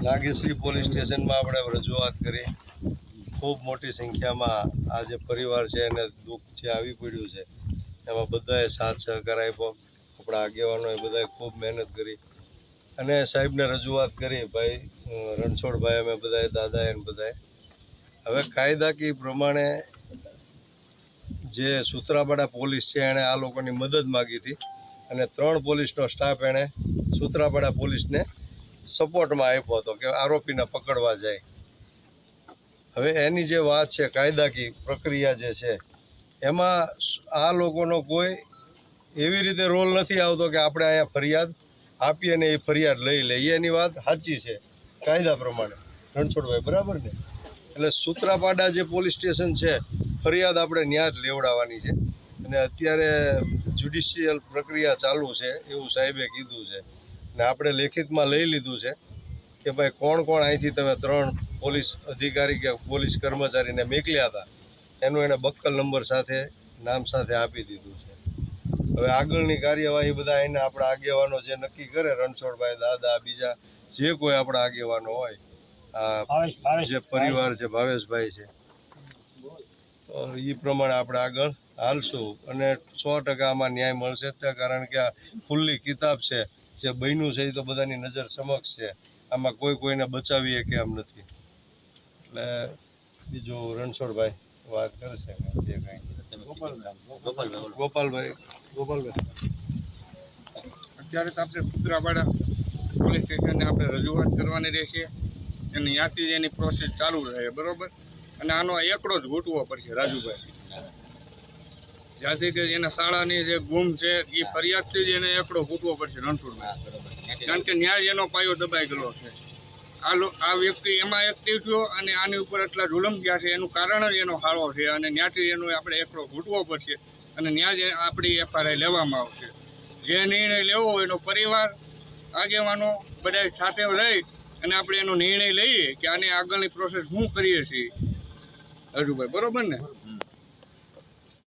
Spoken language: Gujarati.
નાગેશ્રી પોલીસ સ્ટેશનમાં આપણે રજૂઆત કરી. ખૂબ મોટી સંખ્યામાં આ જે પરિવાર છે એને દુઃખ જે આવી પડ્યું છે એમાં બધાએ સાથ સહકાર આપ્યો. આપણા આગેવાનોએ બધાએ ખૂબ મહેનત કરી અને સાહેબને રજૂઆત કરી. ભાઈ રણછોડભાઈ અમે બધાએ દાદાએ ને બધાએ હવે કાયદાકીય પ્રમાણે જે સૂત્રાપાડા પોલીસ છે એણે આ લોકોની મદદ માગી હતી અને 3 પોલીસનો સ્ટાફ એણે સૂત્રાપાડા પોલીસને સપોર્ટમાં આપ્યો હતો કે આરોપીને પકડવા જાય. હવે એની જે વાત છે કાયદાકીય પ્રક્રિયા જે છે એમાં આ લોકોનો કોઈ એવી રીતે રોલ નથી આવતો કે આપણે અહીંયા ફરિયાદ આપીએ ને એ ફરિયાદ લઈ લઈએ. એની વાત સાચી છે કાયદા પ્રમાણે રણછોડભાઈ, બરાબર ને? એટલે સૂત્રાપાડા જે પોલીસ સ્ટેશન છે ફરિયાદ આપણે ન્યા જ લેવડાવવાની છે અને અત્યારે જ્યુડિશિયલ પ્રક્રિયા ચાલુ છે એવું સાહેબે કીધું છે ને આપણે લેખિતમાં લઈ લીધું છે કે ભાઈ કોણ કોણ અહીંથી તમે 3 પોલીસ અધિકારી કે પોલીસ કર્મચારીને મોકલ્યા હતા એનું એને બક્કલ નંબર સાથે નામ સાથે આપી દીધું છે. હવે આગળની કાર્યવાહી બધા એને આપણા આગેવાનો જે નક્કી કરે, રણછોડભાઈ, દાદા, બીજા જે કોઈ આપણા આગેવાનો હોય, આ જે પરિવાર છે ભાવેશભાઈ છે, તો એ પ્રમાણે આપણે આગળ હાલશું અને 100% આમાં ન્યાય મળશે. કારણ કે આ ખુલ્લી કિતાબ છે, જે બન્યું છે એ તો બધાની નજર સમક્ષ છે. આમાં કોઈને બચાવીએ કે એમ નથી. એટલે બીજું રણછોડભાઈ વાત કરશે જે કંઈ. ગોપાલભાઈ અત્યારે તો આપણે સૂત્રાપાડા પોલીસ સ્ટેશનને આપણે રજૂઆત કરવાની રહેશે અને ત્યાંથી જ એની પ્રોસેસ ચાલુ રહે, બરાબર? અને આનો એકડો જ ઘૂંટવો પડશે રાજુભાઈ. જ્યાંથી કે એના શાળાની જે ગુમ છે એ ફરિયાદથી જ એને એકડો ઘૂંટવો પડશે રણછોડભાઈ, કારણ કે ન્યાય એનો પાયો દબાઈ ગયેલો છે. આ વ્યક્તિ એમાં એક્ટિવ થયો અને આની ઉપર એટલા જુલમ ગયા છે એનું કારણ જ એનો હાળો છે અને ત્યાંથી એનો આપણે એકડો ઘૂંટવો પડશે અને ત્યાં જ આપણી એફઆરઆઈ લેવામાં આવશે. જે નિર્ણય લેવો હોય એનો પરિવાર, આગેવાનો બધા સાથે રહી અને આપણે એનો નિર્ણય લઈએ કે આની આગળની પ્રોસેસ શું કરીએ છીએ રાજુભાઈ, બરોબર ને?